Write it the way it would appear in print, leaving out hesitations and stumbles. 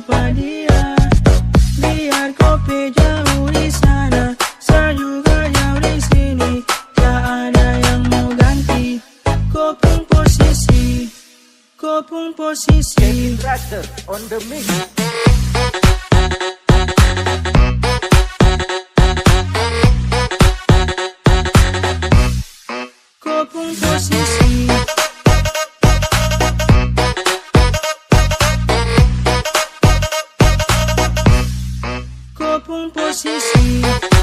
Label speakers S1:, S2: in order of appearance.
S1: lupa dia. Biar kopi jauh di sana, saya juga jauh di sini. Tak ada yang mau ganti. Kopung posisi, kopung posisi.
S2: On the mix.
S1: Kopung posisi. Kopung posisi.